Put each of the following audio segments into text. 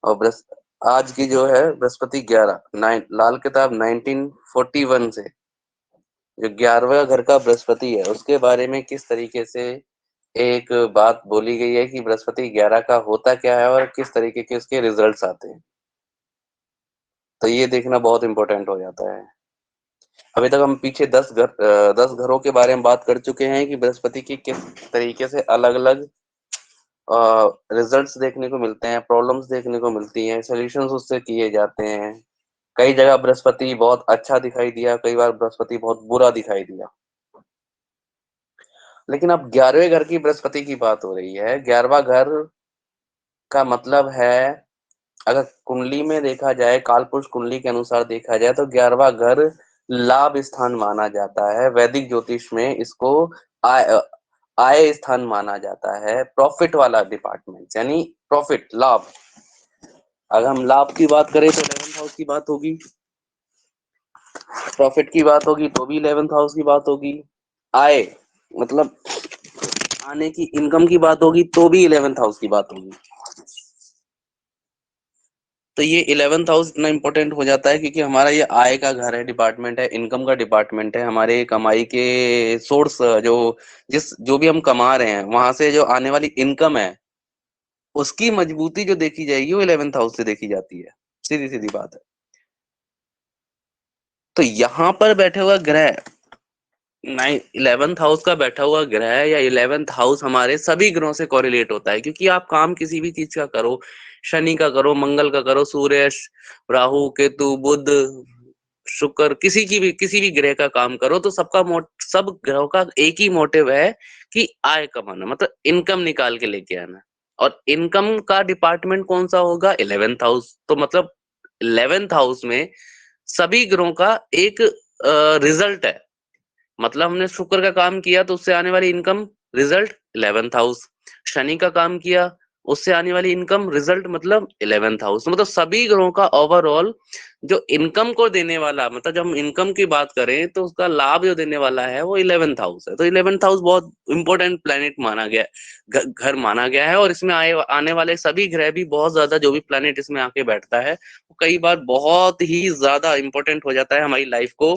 और आज की जो है बृहस्पति 11 लाल किताब 1941 से जो 11वां घर का बृहस्पति है उसके बारे में किस तरीके से एक बात बोली गई है कि बृहस्पति 11 का होता क्या है और किस तरीके के उसके रिजल्ट्स आते हैं। तो ये देखना बहुत इंपॉर्टेंट हो जाता है। अभी तक हम पीछे 10 घरों के बारे में बात कर चुके हैं कि बृहस्पति की किस तरीके से अलग अलग रिजल्ट्स देखने को मिलते हैं, प्रॉब्लम्स देखने को मिलती हैं, सॉल्यूशंस उससे किए जाते हैं। कई जगह बृहस्पति बहुत अच्छा दिखाई दिया, कई बार बृहस्पति बहुत बुरा दिखाई दिया। लेकिन अब 11वें घर की बृहस्पति की बात हो रही है। 11वां घर का मतलब है, अगर कुंडली में देखा जाए, काल पुरुष कुंडली के अनुसार देखा जाए तो 11वां घर लाभ स्थान माना जाता है। वैदिक ज्योतिष में इसको आय आय स्थान माना जाता है, प्रॉफिट वाला डिपार्टमेंट, यानी प्रॉफिट, लाभ। अगर हम लाभ की बात करें तो 11th हाउस की बात होगी, प्रॉफिट की बात होगी तो भी 11th हाउस की बात होगी, आय मतलब आने की इनकम की बात होगी तो भी 11th हाउस की बात होगी। तो ये 11th हाउस इतना इंपॉर्टेंट हो जाता है क्योंकि हमारा ये आय का घर है, डिपार्टमेंट है, इनकम का डिपार्टमेंट है। हमारे कमाई के सोर्स जो भी हम कमा रहे हैं वहां से जो आने वाली इनकम है उसकी मजबूती जो देखी जाएगी वो 11th हाउस से देखी जाती है। सीधी सीधी बात है। तो यहाँ पर बैठे हुआ ग्रह, 11th हाउस का बैठा हुआ ग्रह या 11th हाउस हमारे सभी ग्रहों से कोरिलेट होता है, क्योंकि आप काम किसी भी चीज का करो, शनि का करो, मंगल का करो, सूर्य, राहु, केतु, बुध, शुक्र, किसी भी ग्रह का काम करो तो सब ग्रहों का एक ही मोटिव है कि आय कमाना, मतलब इनकम निकाल के लेके आना। और इनकम का डिपार्टमेंट कौन सा होगा? 11th house. तो मतलब 11th हाउस में सभी ग्रहों का एक रिजल्ट है। मतलब हमने शुक्र का काम किया तो उससे आने वाली income result 11th house, Shani का काम किया उससे आने वाली इनकम रिजल्ट मतलब 11th हाउस। मतलब सभी ग्रहों का ओवरऑल जो इनकम को देने वाला, मतलब जब हम इनकम की बात करें तो उसका लाभ जो देने वाला है वो 11th हाउस है। तो 11th हाउस बहुत इंपॉर्टेंट प्लेनेट माना गया, घर माना गया है। और इसमें आने वाले सभी ग्रह भी बहुत ज्यादा, जो भी प्लेनेट इसमें आके बैठता है वो कई बार बहुत ही ज्यादा इंपॉर्टेंट हो जाता है हमारी लाइफ को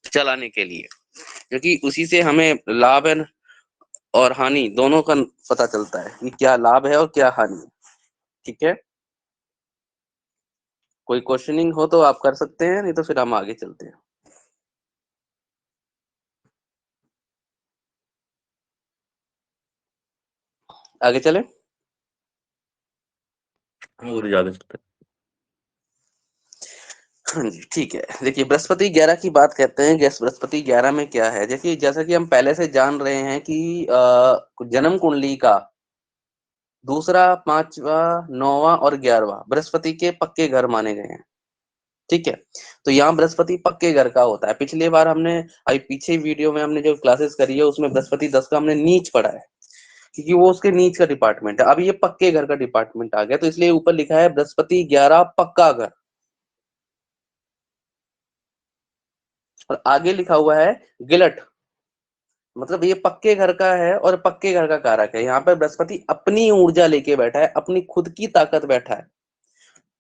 चलाने के लिए, क्योंकि उसी से हमें लाभ है और हानि दोनों का पता चलता है कि क्या लाभ है और क्या हानि है। ठीक है, कोई क्वेश्चनिंग हो तो आप कर सकते हैं, नहीं तो फिर हम आगे चलते हैं। आगे चले। और ज्यादा सकते हाँ जी, ठीक है। देखिए, बृहस्पति 11 की बात करते हैं। गैस बृहस्पति 11 में क्या है, देखिए जैसा कि हम पहले से जान रहे हैं कि जन्म कुंडली का दूसरा, पांचवा, नौवां और 11वां बृहस्पति के पक्के घर माने गए हैं। ठीक है, तो यहाँ बृहस्पति पक्के घर का होता है। पिछली बार हमने, अभी पीछे वीडियो में हमने जो क्लासेस करी है उसमें बृहस्पति 10 का हमने नीच पढ़ा है, क्योंकि वो उसके नीच का डिपार्टमेंट है। अब ये पक्के घर का डिपार्टमेंट आ गया, तो इसलिए ऊपर लिखा है बृहस्पति 11 पक्का घर, और आगे लिखा हुआ है गिलट। मतलब ये पक्के घर का है और पक्के घर का कारक है। यहाँ पर बृहस्पति अपनी ऊर्जा लेके बैठा है, अपनी खुद की ताकत बैठा है।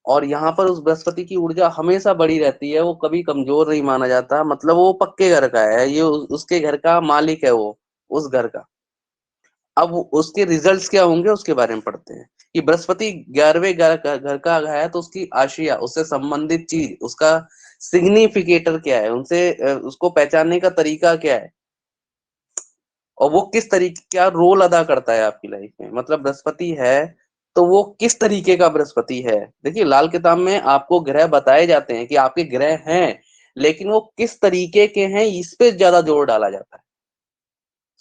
और यहाँ पर उस बृहस्पति की ऊर्जा हमेशा बड़ी रहती है, वो कभी कमजोर नहीं माना जाता। मतलब वो पक्के घर का है, ये उसके घर का मालिक है, वो उस घर का। अब उसके रिजल्ट्स क्या होंगे उसके बारे में पढ़ते हैं कि बृहस्पति 11वें घर का है तो उसकी आशिया, उससे संबंधित चीज, उसका सिग्निफिकेटर क्या है, उनसे उसको पहचानने का तरीका क्या है, और वो किस तरीके, क्या रोल अदा करता है आपकी लाइफ में। मतलब बृहस्पति है तो वो किस तरीके का बृहस्पति है। देखिए, लाल किताब में आपको ग्रह बताए जाते हैं कि आपके ग्रह हैं, लेकिन वो किस तरीके के हैं इस पे ज्यादा जोर डाला जाता है।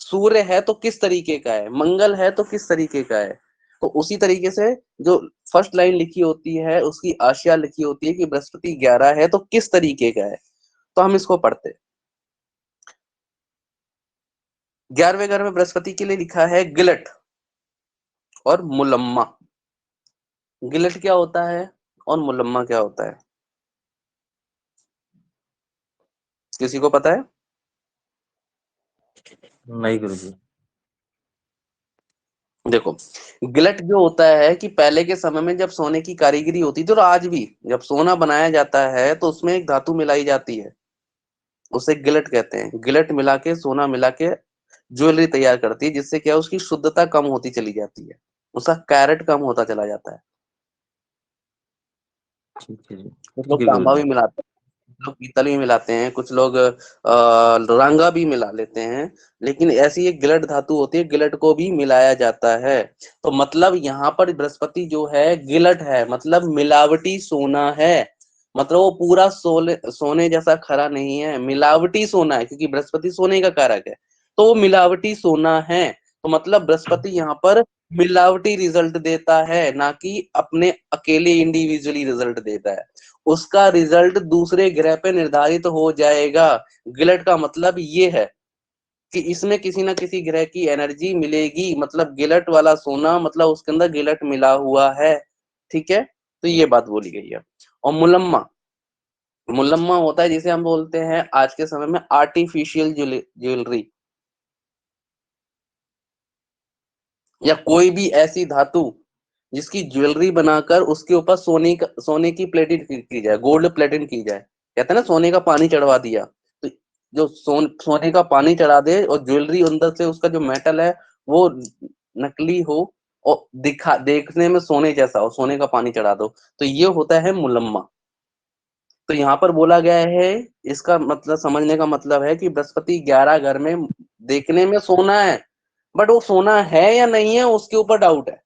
सूर्य है तो किस तरीके का है, मंगल है तो किस तरीके का है। तो उसी तरीके से जो फर्स्ट लाइन लिखी होती है उसकी आशिया लिखी होती है कि बृहस्पति 11 है तो किस तरीके का है। तो हम इसको पढ़ते हैं। 11वें घर में बृहस्पति के लिए लिखा है गिलट और मुलम्मा। गिलट क्या होता है और मुलम्मा क्या होता है, किसी को पता है? नहीं गुरु जी। देखो, गिलट जो होता है कि पहले के समय में जब सोने की कारीगरी होती थी और आज भी जब सोना बनाया जाता है तो उसमें एक धातु मिलाई जाती है, उसे गिलट कहते हैं। गिलट मिला के, सोना मिला के ज्वेलरी तैयार करती है, जिससे क्या है, उसकी शुद्धता कम होती चली जाती है, उसका कैरेट कम होता चला जाता है। ठीक है जी। कुछ लोग बिल्कुल तांबा भी बिल्कुल। मिलाते हैं, कुछ लोग पीतल भी मिलाते हैं, कुछ लोग रंगा भी मिला लेते हैं। लेकिन ऐसी एक गिलट धातु होती है, गिलट को भी मिलाया जाता है। तो मतलब यहाँ पर बृहस्पति जो है गिलट है, मतलब मिलावटी सोना है। मतलब वो पूरा सोने जैसा खरा नहीं है, मिलावटी सोना है, क्योंकि बृहस्पति सोने का कारक है। तो वो मिलावटी सोना है। तो मतलब बृहस्पति यहाँ पर मिलावटी रिजल्ट देता है, ना कि अपने अकेले इंडिविजुअली रिजल्ट देता है। उसका रिजल्ट दूसरे ग्रह पे निर्धारित हो जाएगा। गिलट का मतलब ये है कि इसमें किसी ना किसी ग्रह की एनर्जी मिलेगी, मतलब गिलट वाला सोना, मतलब उसके अंदर गिलट मिला हुआ है। ठीक है, तो ये बात बोली गई है। और मुलम्मा, मुलम्मा होता है जिसे हम बोलते हैं आज के समय में आर्टिफिशियल ज्वेलरी, या कोई भी ऐसी धातु जिसकी ज्वेलरी बनाकर उसके ऊपर सोने की प्लेटिंग की जाए, गोल्ड प्लेटिंग की जाए। कहते हैं ना, सोने का पानी चढ़वा दिया। तो जो सोने का पानी चढ़ा दे और ज्वेलरी अंदर से उसका जो मेटल है वो नकली हो और देखने में सोने जैसा हो, सोने का पानी चढ़ा दो, तो ये होता है मुलम्मा। तो यहाँ पर बोला गया है, इसका मतलब समझने का मतलब है कि बृहस्पति 11 घर में देखने में सोना है, बट वो सोना है या नहीं है उसके ऊपर डाउट है।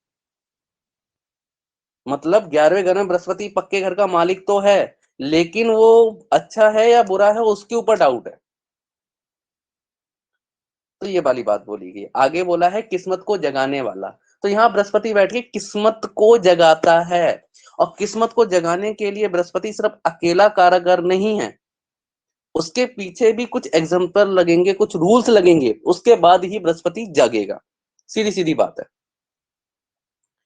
मतलब 11वें घर में बृहस्पति पक्के घर का मालिक तो है, लेकिन वो अच्छा है या बुरा है उसके ऊपर डाउट है। तो ये वाली बात बोली गई। आगे बोला है किस्मत को जगाने वाला। तो यहाँ बृहस्पति बैठ के किस्मत को जगाता है। और किस्मत को जगाने के लिए बृहस्पति सिर्फ अकेला कारागर नहीं है, उसके पीछे भी कुछ एग्जाम्पल लगेंगे, कुछ रूल्स लगेंगे, उसके बाद ही बृहस्पति जागेगा। सीधी सीधी बात है।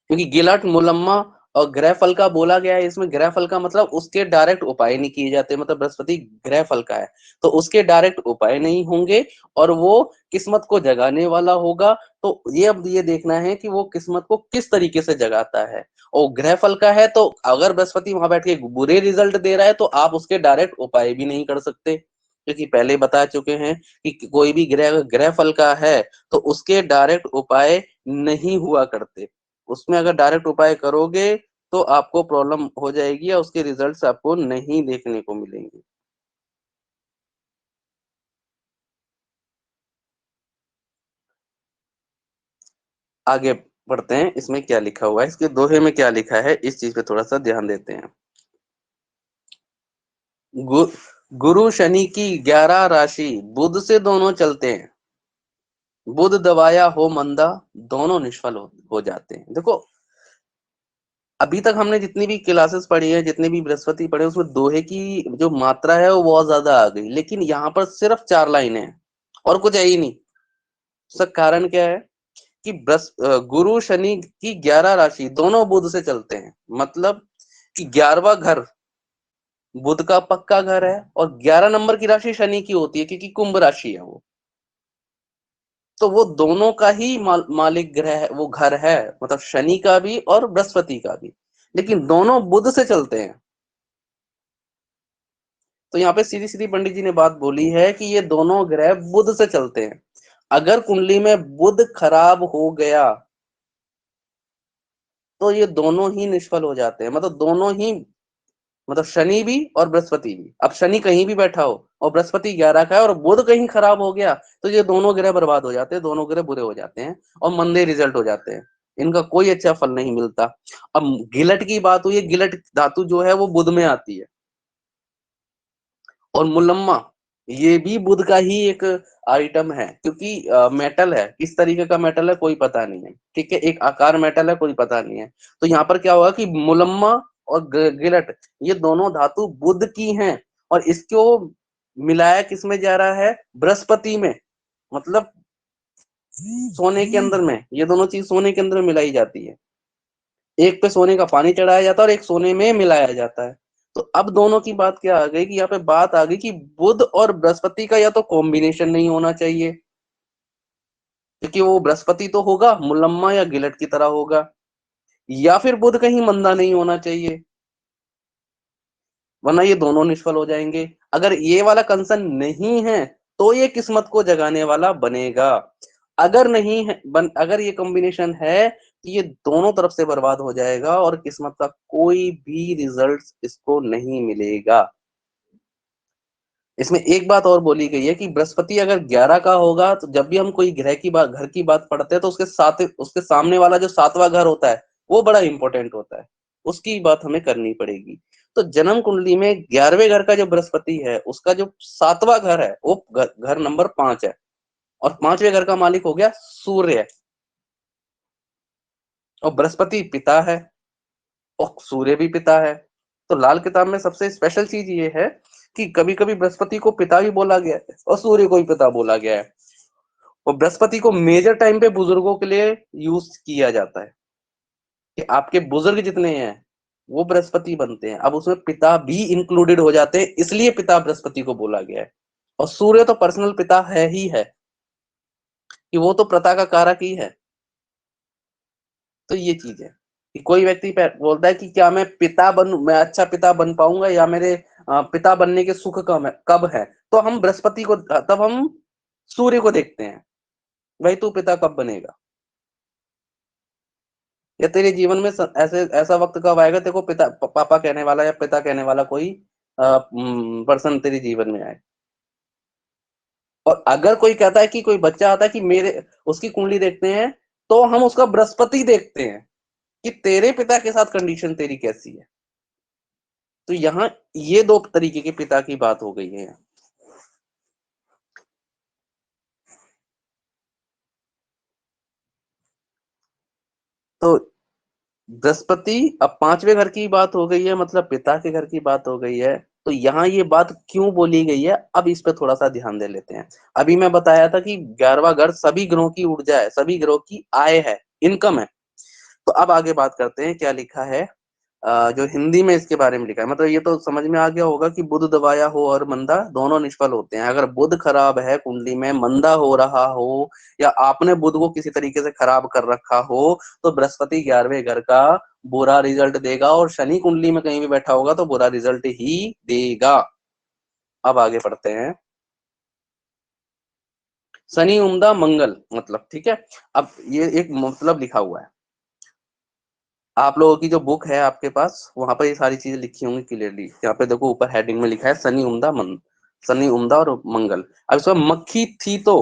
क्योंकि गिलट, मुलम्मा और ग्रह फल का बोला गया है इसमें। ग्रह फल का मतलब उसके डायरेक्ट उपाय नहीं किए जाते, मतलब बृहस्पति ग्रह फल का है तो उसके डायरेक्ट उपाय नहीं होंगे, और वो किस्मत को जगाने वाला होगा। तो ये अब ये देखना है कि वो किस्मत को किस तरीके से जगाता है। और ग्रह फल का है तो अगर बृहस्पति वहां बैठ के बुरे रिजल्ट दे रहा है तो आप उसके डायरेक्ट उपाय भी नहीं कर सकते, क्योंकि पहले बता चुके हैं कि कोई भी ग्रह ग्रह फल का है तो उसके डायरेक्ट उपाय नहीं हुआ करते। उसमें अगर डायरेक्ट उपाय करोगे तो आपको प्रॉब्लम हो जाएगी या उसके रिजल्ट्स आपको नहीं देखने को मिलेंगे। आगे बढ़ते हैं, इसमें क्या लिखा हुआ है, इसके दोहे में क्या लिखा है, इस चीज पे थोड़ा सा ध्यान देते हैं। गु, गुरु शनि की 11 राशि बुध से दोनों चलते हैं, बुध दबाया हो मंदा, दोनों निष्फल हो जाते हैं। देखो, अभी तक हमने जितनी भी क्लासेस पढ़ी है, जितने भी बृहस्पति पढ़े, उसमें दोहे की जो मात्रा है वो बहुत ज्यादा आ गई, लेकिन यहाँ पर सिर्फ 4 लाइनें हैं और कुछ है ही नहीं। उसका कारण क्या है कि गुरु शनि की 11 राशि दोनों बुध से चलते हैं, मतलब कि 11वां घर बुध का पक्का घर है और 11 नंबर की राशि शनि की होती है, क्योंकि कुंभ राशि है वो। तो वो दोनों का ही मालिक ग्रह है, वो घर है, मतलब शनि का भी और बृहस्पति का भी, लेकिन दोनों बुध से चलते हैं। तो यहाँ पे सीधी सीधी पंडित जी ने बात बोली है कि ये दोनों ग्रह बुध से चलते हैं। अगर कुंडली में बुध खराब हो गया तो ये दोनों ही निष्फल हो जाते हैं, मतलब दोनों ही, मतलब शनि भी और बृहस्पति भी। अब शनि कहीं भी बैठा हो और बृहस्पति 11 का है और बुध कहीं खराब हो गया तो ये दोनों ग्रह बर्बाद हो जाते हैं, दोनों ग्रह बुरे हो जाते हैं और मंदे रिजल्ट हो जाते हैं, इनका कोई अच्छा फल नहीं मिलता। अब गिलट की बात हुई है, गिलट धातु जो है वो बुध में आती है। और मुलम्मा, ये भी बुध का ही एक आइटम है, क्योंकि मेटल है, किस तरीके का मेटल है कोई पता नहीं है, ठीक है, एक आकार मेटल है, कोई पता नहीं है। तो यहाँ पर क्या होगा कि मुलम्मा और गिलट, ये दोनों धातु बुध की हैं, और इसको मिलाया किसमें जा रहा है, बृहस्पति में, मतलब सोने के अंदर में, ये दोनों चीज सोने के अंदर मिलाई जाती है। एक पे सोने का पानी चढ़ाया जाता है और एक सोने में मिलाया जाता है। तो अब दोनों की बात क्या आ गई कि यहाँ पे बात आ गई कि बुध और बृहस्पति का या तो कॉम्बिनेशन नहीं होना चाहिए, क्योंकि वो बृहस्पति तो होगा मुलम्मा या गिलट की तरह होगा, या फिर बुध कहीं मंदा नहीं होना चाहिए, वरना ये दोनों निष्फल हो जाएंगे। अगर ये वाला कंसर्न नहीं है तो ये किस्मत को जगाने वाला बनेगा। अगर नहीं है अगर ये कॉम्बिनेशन है तो ये दोनों तरफ से बर्बाद हो जाएगा और किस्मत का कोई भी रिजल्ट इसको नहीं मिलेगा। इसमें एक बात और बोली गई है कि बृहस्पति अगर 11 का होगा तो जब भी हम कोई ग्रह की बात घर की बात पढ़ते हैं तो उसके साथ उसके सामने वाला जो 7वां घर होता है वो बड़ा इंपॉर्टेंट होता है, उसकी बात हमें करनी पड़ेगी। तो जन्म कुंडली में 11वें घर का जो बृहस्पति है उसका जो 7वां घर है वो घर नंबर 5 है, और 5वें घर का मालिक हो गया सूर्य, और बृहस्पति पिता है और सूर्य भी पिता है। तो लाल किताब में सबसे स्पेशल चीज ये है कि कभी कभी बृहस्पति को पिता भी बोला गया है और सूर्य को भी पिता बोला गया है, और बृहस्पति को मेजर टाइम पे बुजुर्गों के लिए यूज किया जाता है कि आपके बुजुर्ग जितने हैं वो बृहस्पति बनते हैं। अब उसमें पिता भी इंक्लूडेड हो जाते हैं, इसलिए पिता बृहस्पति को बोला गया है। और सूर्य तो पर्सनल पिता है ही है कि वो तो प्रथा का कारक ही है। तो ये चीज है कि कोई व्यक्ति बोलता है कि क्या मैं अच्छा पिता बन पाऊंगा या मेरे पिता बनने के सुख कब है, तो हम बृहस्पति को तब हम सूर्य को देखते हैं, भाई तू पिता कब बनेगा, या तेरे जीवन में ऐसे ऐसा वक्त कब आएगा तेरे को पापा कहने वाला या पिता कहने वाला कोई पर्सन तेरे जीवन में आए। और अगर कोई कहता है कि कोई बच्चा आता है कि मेरे उसकी कुंडली देखते हैं तो हम उसका बृहस्पति देखते हैं कि तेरे पिता के साथ कंडीशन तेरी कैसी है। तो यहाँ ये दो तरीके के पिता की बात हो गई है। तो बृहस्पति अब 5वें घर की बात हो गई है, मतलब पिता के घर की बात हो गई है। तो यहाँ ये बात क्यों बोली गई है, अब इस पे थोड़ा सा ध्यान दे लेते हैं। अभी मैं बताया था कि 11वां घर सभी ग्रहों की ऊर्जा है, सभी ग्रहों की आय है, इनकम है। तो अब आगे बात करते हैं क्या लिखा है। जो हिंदी में इसके बारे में लिखा है, मतलब ये तो समझ में आ गया होगा कि बुध दबाया हो और मंदा दोनों निष्फल होते हैं। अगर बुध खराब है कुंडली में, मंदा हो रहा हो, या आपने बुध को किसी तरीके से खराब कर रखा हो, तो बृहस्पति 11वें घर का बुरा रिजल्ट देगा, और शनि कुंडली में कहीं भी बैठा होगा तो बुरा रिजल्ट ही देगा। अब आगे पढ़ते हैं। शनि उम्दा मंगल, मतलब ठीक है। अब ये एक मतलब लिखा हुआ है, आप लोगों की जो बुक है आपके पास वहां पर ये सारी चीजें लिखी होंगी क्लियरली। यहाँ पे देखो ऊपर हेडिंग में लिखा है शनि उम्दा और मंगल। अब इसमें मक्खी थी तो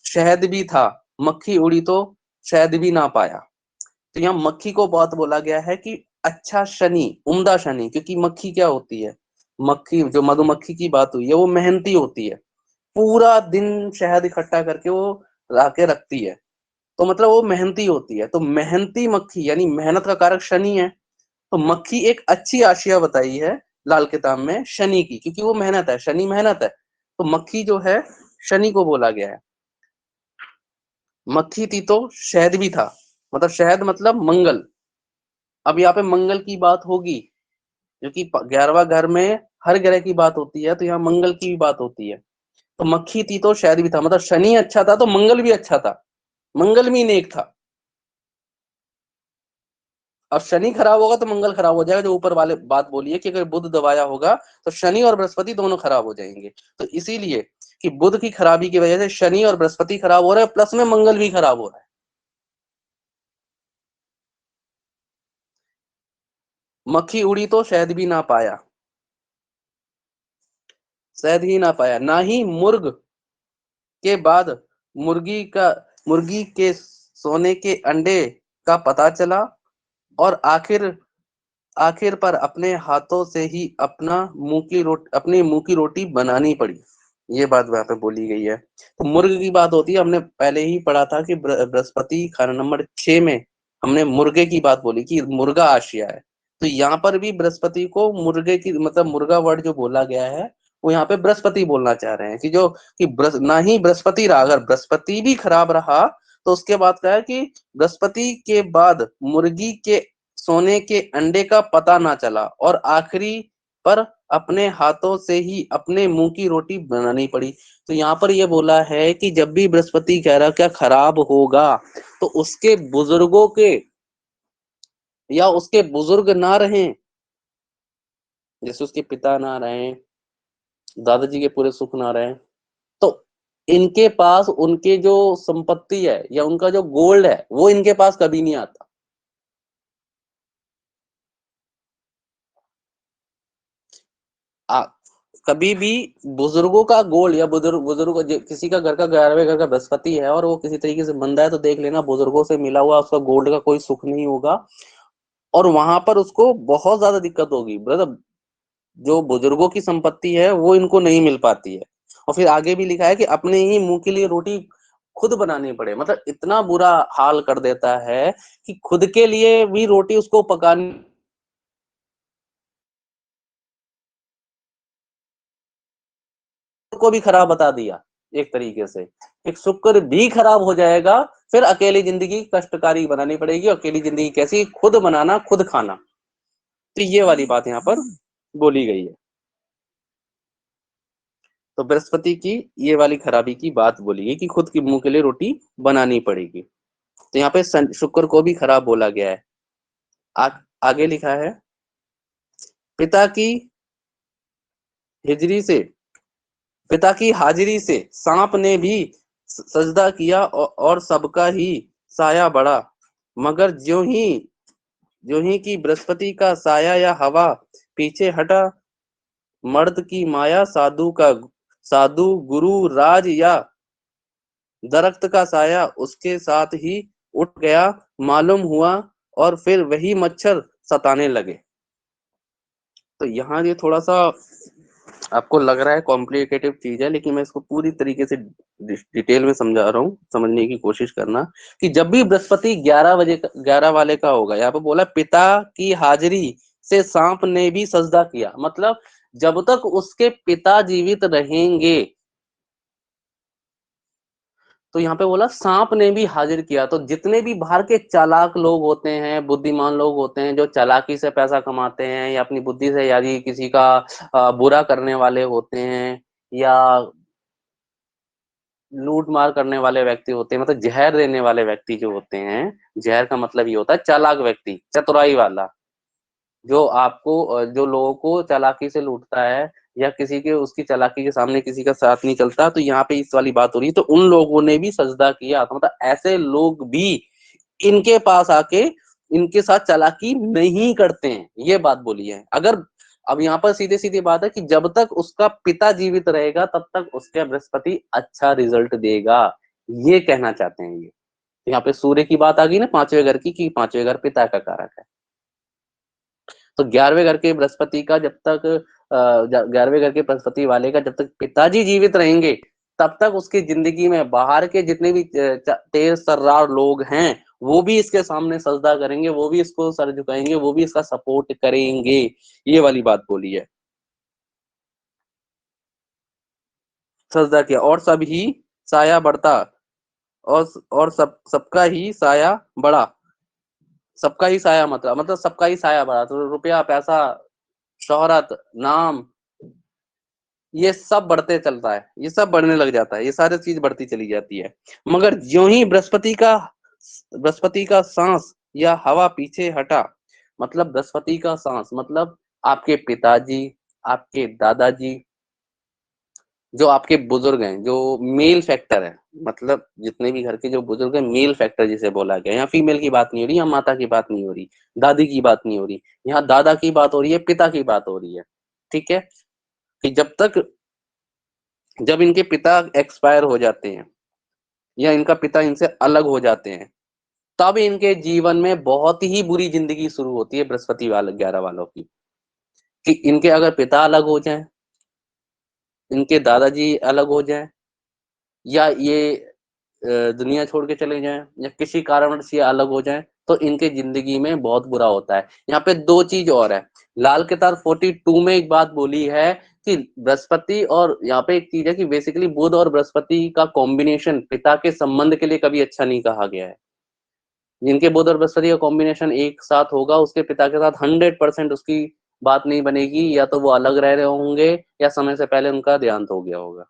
शहद भी था, मक्खी उड़ी तो शहद भी ना पाया। तो यहाँ मक्खी को बहुत बोला गया है कि अच्छा शनि, उम्दा शनि, क्योंकि मक्खी क्या होती है, मक्खी जो मधुमक्खी की बात हुई है वो मेहनती होती है, पूरा दिन शहद इकट्ठा करके वो ला के रखती है। तो मतलब वो मेहनती होती है, तो मेहनती मक्खी यानी मेहनत का कारक शनि है। तो मक्खी एक अच्छी आशिया बताई है लाल किताब में शनि की, क्योंकि वो मेहनत है, शनि मेहनत है। तो मक्खी जो है शनि को बोला गया है। मक्खी थी तो शहद भी था, मतलब शहद मतलब मंगल। अब यहाँ पे मंगल की बात होगी क्योंकि 11वां घर में हर ग्रह की बात होती है, तो यहाँ मंगल की भी बात होती है। तो मक्खी थी तो शहद भी था, मतलब शनि अच्छा था तो मंगल भी अच्छा था, मंगल भी नेक था। अब शनि खराब होगा तो मंगल खराब हो जाएगा, जो ऊपर वाले बात बोली है कि अगर बुध दबाया होगा तो शनि और बृहस्पति दोनों खराब हो जाएंगे। तो इसीलिए कि बुध की खराबी की वजह से शनि और बृहस्पति खराब हो रहे हैं, प्लस में मंगल भी खराब हो रहा है। मक्खी उड़ी तो शहद भी ना पाया, शहद ही ना पाया, ना ही मुर्ग के बाद मुर्गी का मुर्गी के सोने के अंडे का पता चला, और आखिर आखिर पर अपने हाथों से ही अपनी मुंह की रोटी बनानी पड़ी। ये बात वहां पे बोली गई है। तो मुर्ग की बात होती है, हमने पहले ही पढ़ा था कि बृहस्पति खाना नंबर 6 में हमने मुर्गे की बात बोली कि मुर्गा आशिया है। तो यहाँ पर भी बृहस्पति को मुर्गे की मतलब मुर्गा वर्ड जो बोला गया है वो यहाँ पे बृहस्पति बोलना चाह रहे हैं कि जो कि ना ही बृहस्पति रहा, अगर बृहस्पति भी खराब रहा तो उसके बाद क्या है कि बृहस्पति के बाद मुर्गी के सोने के अंडे का पता ना चला, और आखिरी पर अपने हाथों से ही अपने मुंह की रोटी बनानी पड़ी। तो यहाँ पर ये बोला है कि जब भी बृहस्पति ग्रह क्या खराब होगा तो उसके बुजुर्गों के या उसके बुजुर्ग ना रहें, जैसे उसके पिता ना रहें, दादाजी के पूरे सुख ना रहें, तो इनके पास उनके जो संपत्ति है या उनका जो गोल्ड है वो इनके पास कभी नहीं आता। आ, कभी भी बुजुर्गों का गोल्ड या बुजुर्ग किसी का घर का 11वें घर का बृहस्पति है और वो किसी तरीके से बंदा है तो देख लेना बुजुर्गों से मिला हुआ उसका गोल्ड का कोई सुख नहीं होगा और वहां पर उसको बहुत ज्यादा दिक्कत होगी ब्रदर। जो बुजुर्गों की संपत्ति है वो इनको नहीं मिल पाती है। और फिर आगे भी लिखा है कि अपने ही मुंह के लिए रोटी खुद बनानी पड़े, मतलब इतना बुरा हाल कर देता है कि खुद के लिए भी रोटी उसको पकानी को भी खराब बता दिया एक तरीके से। एक शुक्र भी खराब हो जाएगा, फिर अकेली जिंदगी कष्टकारी बनानी पड़ेगी। अकेली जिंदगी कैसी, खुद बनाना खुद खाना। तो ये वाली बात यहाँ पर बोली गई है। तो बृहस्पति की ये वाली खराबी की बात बोली है कि खुद की मुंह के लिए रोटी बनानी पड़ेगी। तो यहाँ पे शुक्र को भी खराब बोला गया है। आगे लिखा है पिता की हिजरी से पिता की हाजिरी से सांप ने भी सजदा किया और सबका ही साया बढ़ा, मगर ज्यों ही कि बृहस्पति का साया या हवा पीछे हटा, मर्द की माया साधु गुरु राज या दरख्त का साया उसके साथ ही उठ गया मालूम हुआ और फिर वही मच्छर सताने लगे। तो यहाँ ये थोड़ा सा आपको लग रहा है कॉम्प्लिकेटेड चीज है, लेकिन मैं इसको पूरी तरीके से डिटेल में समझा रहा हूँ, समझने की कोशिश करना। कि जब भी बृहस्पति 11 बजे 11 वाले का होगा, यहाँ पे बोला पिता की हाजिरी से सांप ने भी सजदा किया, मतलब जब तक उसके पिता जीवित रहेंगे। तो यहाँ पे बोला सांप ने भी हाजिर किया, तो जितने भी बाहर के चालाक लोग होते हैं, बुद्धिमान लोग होते हैं, जो चालाकी से पैसा कमाते हैं या अपनी बुद्धि से यदि किसी का बुरा करने वाले होते हैं या लूट मार करने वाले व्यक्ति होते हैं, मतलब जहर देने वाले व्यक्ति जो होते हैं, जहर का मतलब ये होता है चालाक व्यक्ति, चतुराई वाला, जो आपको जो लोगों को चालाकी से लूटता है या किसी के उसकी चालाकी के सामने किसी का साथ नहीं चलता। तो यहाँ पे इस वाली बात हो रही है, तो उन लोगों ने भी सजदा किया, तो मतलब ऐसे लोग भी इनके पास आके इनके साथ चालाकी नहीं करते हैं, ये बात बोली है। अगर अब यहाँ पर सीधे सीधी बात है कि जब तक उसका पिता जीवित रहेगा तब तक उसके बृहस्पति अच्छा रिजल्ट देगा, ये कहना चाहते हैं ये। यहाँ पे सूर्य की बात आ गई ना, 5वें घर की, कि 5वें घर पिता का कारक है। तो 11वें घर के बृहस्पति का जब तक 11वें घर के बृहस्पति वाले का जब तक पिताजी जीवित रहेंगे तब तक उसकी जिंदगी में बाहर के जितने भी तेज तर्रार लोग हैं वो भी इसके सामने सजदा करेंगे, वो भी इसको सर झुकाएंगे, वो भी इसका सपोर्ट करेंगे। ये वाली बात बोली है, सजदा किया और सब ही साया बढ़ता, और सबका ही साया बढ़ा। सबका ही साया मतलब सबका ही साया बढ़ा, तो रुपया पैसा शोहरत नाम ये सब बढ़ते चलता है, ये सब बढ़ने लग जाता है, ये सारी चीज बढ़ती चली जाती है। मगर ज्यों ही बृहस्पति का सांस या हवा पीछे हटा, मतलब बृहस्पति का सांस मतलब आपके पिताजी, आपके दादाजी, जो आपके बुजुर्ग हैं, जो मेल फैक्टर है, मतलब जितने भी घर के जो बुजुर्ग हैं, मेल फैक्टर जिसे बोला गया, यहाँ फीमेल की बात नहीं हो रही, यहाँ माता की बात नहीं हो रही, दादी की बात नहीं हो रही, यहाँ दादा की बात हो रही है, पिता की बात हो रही है। ठीक है, कि जब इनके पिता एक्सपायर हो जाते हैं या इनका पिता इनसे अलग हो जाते हैं, तब इनके जीवन में बहुत ही बुरी जिंदगी शुरू होती है बृहस्पति वाले 11 वालों की। कि इनके अगर पिता अलग हो जाएं, इनके दादाजी अलग हो जाएं, या ये दुनिया छोड़ के चले जाएं, या किसी कारणवश ये अलग हो जाएं, तो इनके जिंदगी में बहुत बुरा होता है। यहाँ पे दो चीज और है, लाल किताब 42 में एक बात बोली है कि बृहस्पति, और यहाँ पे एक चीज है कि बेसिकली बुध और बृहस्पति का कॉम्बिनेशन पिता के संबंध के लिए कभी अच्छा नहीं कहा गया है। जिनके बुध और बृहस्पति का कॉम्बिनेशन एक साथ होगा उसके पिता के साथ 100% उसकी बात नहीं बनेगी, या तो वो अलग रह रहे होंगे या समय से पहले उनका देहांत हो गया होगा।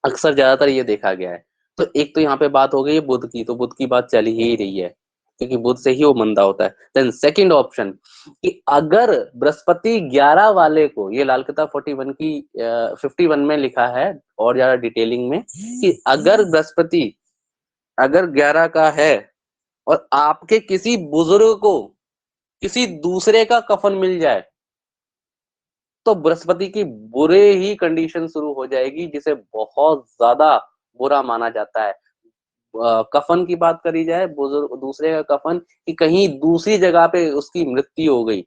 अक्सर ज्यादातर ये देखा गया है। तो एक तो यहाँ पे बात हो गई है बुध की, तो बुध की बात चल ही रही है क्योंकि बुध से ही वो मंदा होता है। देन सेकंड ऑप्शन कि अगर बृहस्पति 11 वाले को, ये लाल किताब 41 की 51 में लिखा है और ज्यादा डिटेलिंग में, कि अगर बृहस्पति अगर 11 का है और आपके किसी बुजुर्ग को किसी दूसरे का कफन मिल जाए, तो बृहस्पति की बुरे ही कंडीशन शुरू हो जाएगी, जिसे बहुत ज्यादा बुरा माना जाता है। कफन की बात करी जाए, बुजुर्ग दूसरे का कफन, कि कहीं दूसरी जगह पे उसकी मृत्यु हो गई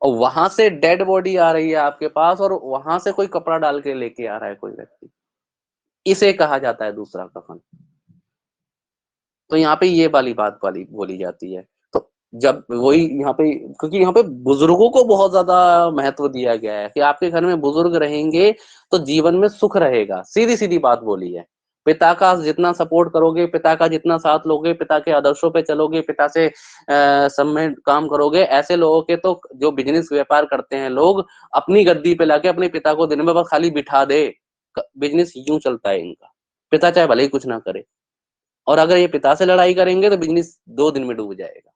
और वहां से डेड बॉडी आ रही है आपके पास और वहां से कोई कपड़ा डाल के लेके आ रहा है कोई व्यक्ति, इसे कहा जाता है दूसरा कफन। तो यहाँ पे ये वाली बात वाली बोली जाती है। तो जब वही यहाँ पे, क्योंकि यहाँ पे बुजुर्गों को बहुत ज्यादा महत्व दिया गया है कि आपके घर में बुजुर्ग रहेंगे तो जीवन में सुख रहेगा, सीधी सीधी बात बोली है। पिता का जितना सपोर्ट करोगे, पिता का जितना साथ लोगे, पिता के आदर्शों पे चलोगे, पिता से सब में काम करोगे, ऐसे लोगों के तो जो बिजनेस व्यापार करते हैं लोग, अपनी गद्दी पे लाके अपने पिता को दिन में बस खाली बिठा दे, बिजनेस यूं चलता है इनका। पिता चाहे भले ही कुछ ना करे, और अगर ये पिता से लड़ाई करेंगे तो बिजनेस 2 दिन में डूब जाएगा।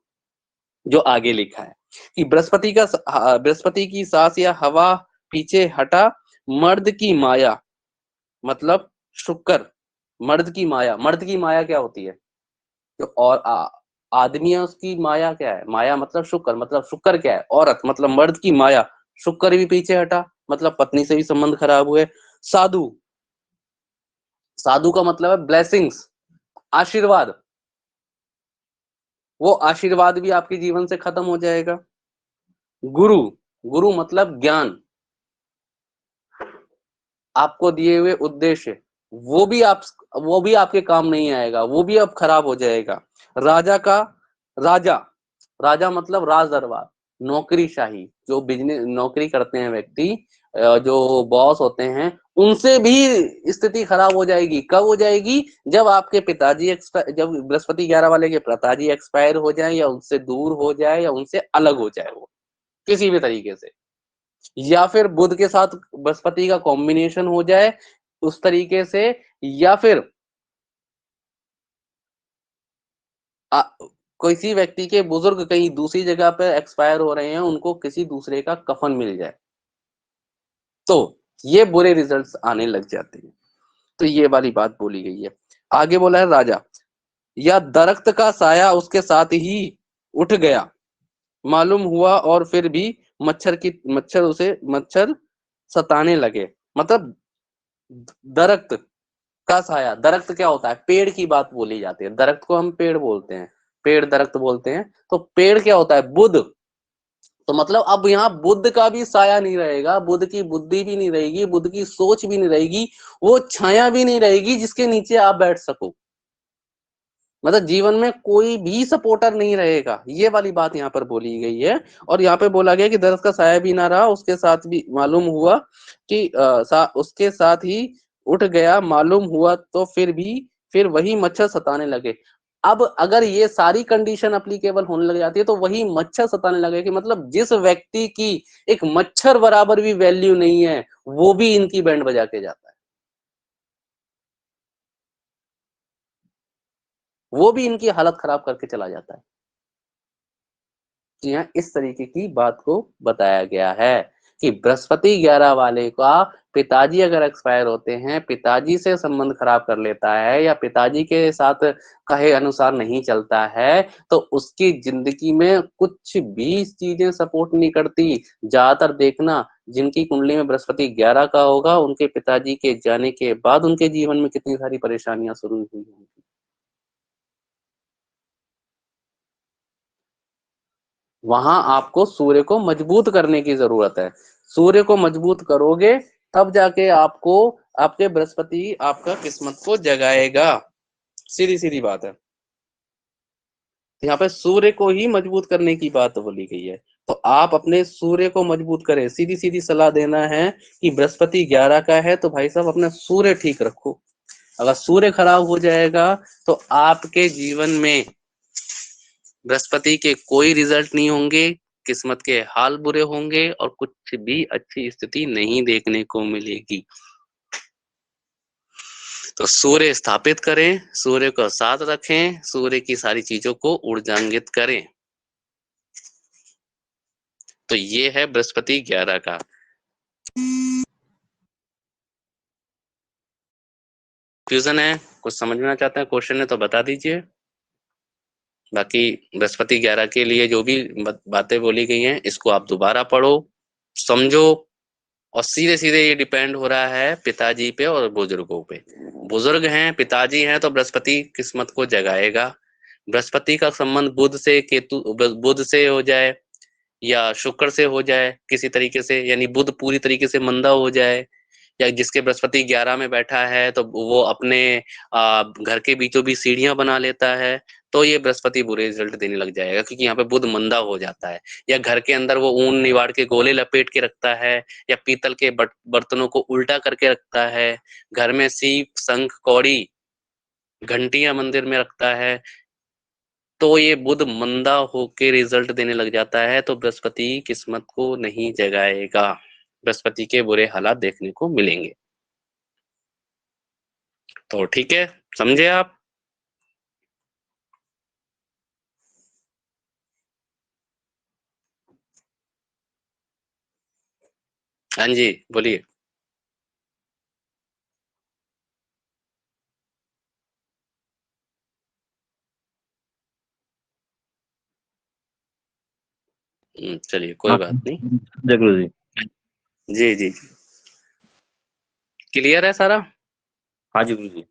जो आगे लिखा है कि बृहस्पति की सांस या हवा पीछे हटा, मर्द की माया, मतलब शुक्र, मर्द की माया, मर्द की माया क्या होती है? तो और आदमी है उसकी माया क्या है? माया मतलब शुक्र, मतलब शुक्र क्या है? औरत, मतलब मर्द की माया, शुक्र भी पीछे हटा, मतलब पत्नी से भी संबंध खराब हुए। साधु, साधु का मतलब है ब्लेसिंग्स, आशीर्वाद, वो आशीर्वाद भी आपके जीवन से खत्म हो जाएगा। गुरु, गुरु मतलब ज्ञान, आपको दिए हुए उद्देश्य, वो भी आप वो भी आपके काम नहीं आएगा, वो भी अब खराब हो जाएगा। राजा का, राजा, राजा मतलब राज दरबार, नौकरीशाही, जो बिजनेस नौकरी करते हैं व्यक्ति, जो बॉस होते हैं, उनसे भी स्थिति खराब हो जाएगी। कब हो जाएगी? जब आपके पिताजी जब बृहस्पति 11 वाले के पिताजी एक्सपायर हो जाए, या उनसे दूर हो जाए, या उनसे अलग हो जाए, वो किसी भी तरीके से, या फिर बुध के साथ बृहस्पति का कॉम्बिनेशन हो जाए उस तरीके से, या फिर आ, किसी व्यक्ति के बुजुर्ग कहीं दूसरी जगह पे एक्सपायर हो रहे हैं, उनको किसी दूसरे का कफन मिल जाए, तो ये बुरे रिजल्ट्स आने लग जाते हैं। तो ये वाली बात बोली गई है। आगे बोला है राजा, या दरख्त का साया उसके साथ ही उठ गया, मालूम हुआ और फिर भी मच्छर सताने लगे। मतलब दरख्त का साया, दरख्त क्या होता है? पेड़ की बात बोली जाती है, दरख्त को हम पेड़ बोलते हैं, पेड़ दरख्त बोलते हैं। तो पेड़ क्या होता है? बुध। तो मतलब अब यहाँ बुद्ध का भी साया नहीं रहेगा, बुद्ध की बुद्धि भी नहीं रहेगी, बुद्ध की सोच भी नहीं रहेगी, वो छाया भी नहीं रहेगी जिसके नीचे आप बैठ सको। मतलब जीवन में कोई भी सपोर्टर नहीं रहेगा, ये वाली बात यहाँ पर बोली गई है। और यहाँ पे बोला गया कि दरख्त का साया भी ना रहा, उसके साथ भी मालूम हुआ कि उसके साथ ही उठ गया, मालूम हुआ तो फिर वही मच्छर सताने लगे। अब अगर ये सारी कंडीशन अप्लीकेबल होने लग जाती है तो वही मच्छर सताने लगे, कि मतलब जिस व्यक्ति की एक मच्छर बराबर भी वैल्यू नहीं है, वो भी इनकी बैंड बजा के जाता है, वो भी इनकी हालत खराब करके चला जाता है। जी हाँ, इस तरीके की बात को बताया गया है कि बृहस्पति 11 वाले का पिताजी अगर एक्सपायर होते हैं, पिताजी से संबंध खराब कर लेता है, या पिताजी के साथ कहे अनुसार नहीं चलता है, तो उसकी जिंदगी में कुछ भी चीजें सपोर्ट नहीं करती। ज्यादातर देखना, जिनकी कुंडली में बृहस्पति 11 का होगा, उनके पिताजी के जाने के बाद उनके जीवन में कितनी सारी परेशानियां शुरू हुई होंगी। वहां आपको सूर्य को मजबूत करने की जरूरत है। सूर्य को मजबूत करोगे तब जाके आपको, आपके बृहस्पति आपका किस्मत को जगाएगा, सीधी सीधी बात है। यहाँ पे सूर्य को ही मजबूत करने की बात बोली गई है। तो आप अपने सूर्य को मजबूत करें, सीधी सीधी सलाह देना है कि बृहस्पति 11 का है तो भाई साहब अपना सूर्य ठीक रखो। अगर सूर्य खराब हो जाएगा तो आपके जीवन में बृहस्पति के कोई रिजल्ट नहीं होंगे, किस्मत के हाल बुरे होंगे और कुछ भी अच्छी स्थिति नहीं देखने को मिलेगी। तो सूर्य स्थापित करें, सूर्य को साथ रखें, सूर्य की सारी चीजों को ऊर्जान्वित करें। तो ये है बृहस्पति 11 का। कंफ्यूजन है, कुछ समझना चाहते हैं, क्वेश्चन है तो बता दीजिए। बाकी बृहस्पति 11 के लिए जो भी बातें बोली गई हैं, इसको आप दोबारा पढ़ो, समझो, और सीधे सीधे ये डिपेंड हो रहा है पिताजी पे और बुजुर्गों पे। बुजुर्ग हैं, पिताजी हैं, तो बृहस्पति किस्मत को जगाएगा। बृहस्पति का संबंध बुध से, केतु बुध से हो जाए या शुक्र से हो जाए किसी तरीके से, यानी बुध पूरी तरीके से मंदा हो जाए, या जिसके बृहस्पति 11 में बैठा है तो वो अपने घर के बीचों बीच सीढ़ियां बना लेता है, तो ये बृहस्पति बुरे रिजल्ट देने लग जाएगा, क्योंकि यहाँ पे बुध मंदा हो जाता है। या घर के अंदर वो ऊन निवाड़ के गोले लपेट के रखता है, या पीतल के बर्तनों को उल्टा करके रखता है, घर में सीप, शंख, कौड़ी, घंटियां मंदिर में रखता है, तो ये बुध मंदा होके रिजल्ट देने लग जाता है, तो बृहस्पति किस्मत को नहीं जगाएगा, बृहस्पति के बुरे हालात देखने को मिलेंगे। तो ठीक है, समझे आप? हाँ जी, बोलिए। चलिए, कोई हाँ बात नहीं। जय गुरु जी। जी, जी, जी। क्लियर है सारा? हाँ जी गुरु जी।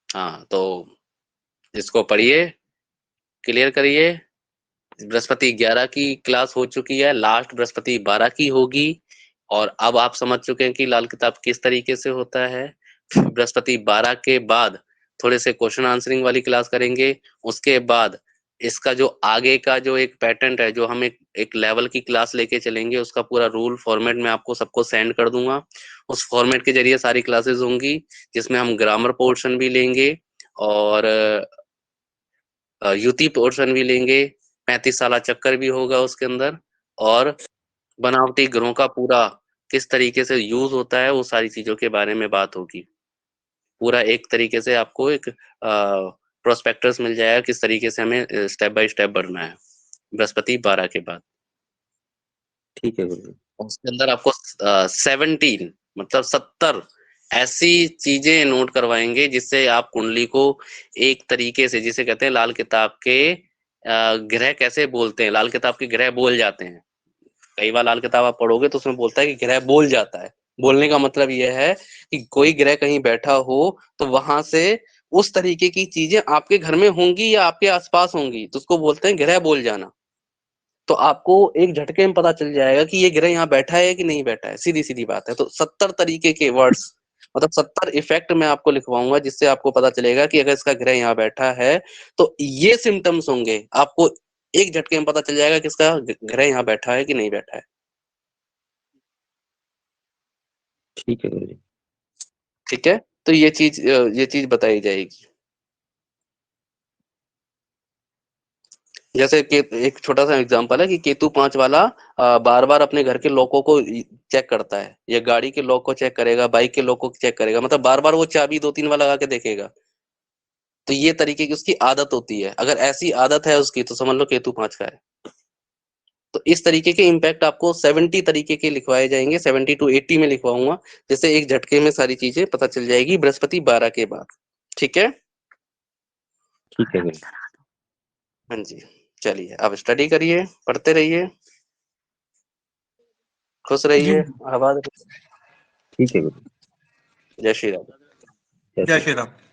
हाँ, तो इसको पढ़िए, क्लियर करिए। बृहस्पति 11 की क्लास हो चुकी है, लास्ट बृहस्पति 12 की होगी, और अब आप समझ चुके हैं कि लाल किताब किस तरीके से होता है। बृहस्पति 12 के बाद थोड़े से क्वेश्चन आंसरिंग वाली क्लास करेंगे। उसके बाद इसका जो आगे का जो एक पैटर्न है, जो हम एक लेवल की क्लास लेके चलेंगे, उसका पूरा रूल फॉर्मेट में आपको सबको सेंड कर दूंगा। उस फॉर्मेट के जरिए सारी क्लासेस होंगी, जिसमें हम ग्रामर पोर्शन भी लेंगे और युति पोर्शन भी लेंगे, 35 साला चक्कर भी होगा उसके अंदर, और बनावटी ग्रहों का पूरा किस तरीके से यूज होता है, वो सारी चीजों के बारे में बात होगी। पूरा एक तरीके से आपको एक प्रोस्पेक्टस मिल जाएगा, किस तरीके से हमें स्टेप बाय स्टेप बढ़ना है बृहस्पति 12 के बाद। ठीक है गुरु जी। उसके अंदर आपको 17 मतलब 70 ऐसी चीजें नोट करवाएंगे, जिससे आप कुंडली को एक तरीके से, जिसे कहते हैं लाल किताब के ग्रह कैसे बोलते हैं, लाल किताब के ग्रह बोल जाते हैं। कई बार लाल किताब आप पढ़ोगे तो उसमें बोलता है कि ग्रह बोल जाता है। बोलने का मतलब यह है कि कोई ग्रह कहीं बैठा हो तो वहां से उस तरीके की चीजें आपके घर में होंगी या आपके आसपास होंगी, तो उसको बोलते हैं ग्रह बोल जाना। तो आपको एक झटके में पता चल जाएगा कि ये ग्रह यहाँ बैठा है कि नहीं बैठा है, सीधी सीधी बात है। तो 70 तरीके के वर्ड्स, मतलब 70 इफेक्ट मैं आपको लिखवाऊंगा, जिससे आपको पता चलेगा कि अगर इसका ग्रह यहाँ बैठा है तो ये सिम्टम्स होंगे। आपको एक झटके में पता चल जाएगा कि इसका ग्रह यहाँ बैठा है कि नहीं बैठा है। ठीक है गुरु जी। ठीक है, तो ये चीज बताई जाएगी। जैसे कि एक छोटा सा एग्जांपल है कि केतु 5 वाला बार बार अपने घर के लॉकों को चेक करता है, या गाड़ी के लॉक को चेक करेगा, बाइक के लॉक को चेक करेगा, मतलब बार बार वो चाबी 2-3 बार लगा के देखेगा। तो ये तरीके की उसकी आदत होती है। अगर ऐसी आदत है उसकी, तो समझ लो केतु 5 का है। तो इस तरीके के इम्पैक्ट आपको 70 तरीके के लिखवाए जाएंगे, 70 to 80 में लिखवाऊंगा, जिससे एक झटके में सारी चीजें पता चल जाएगी बृहस्पति 12 के बाद। ठीक है? ठीक है गुरु जी। हाँ जी, चलिए अब स्टडी करिए, पढ़ते रहिए, खुश जी रहिए, आबाद रहिए। ठीक है गुरु जी। जय श्री राम। जय जय श्री श्री राम। राम।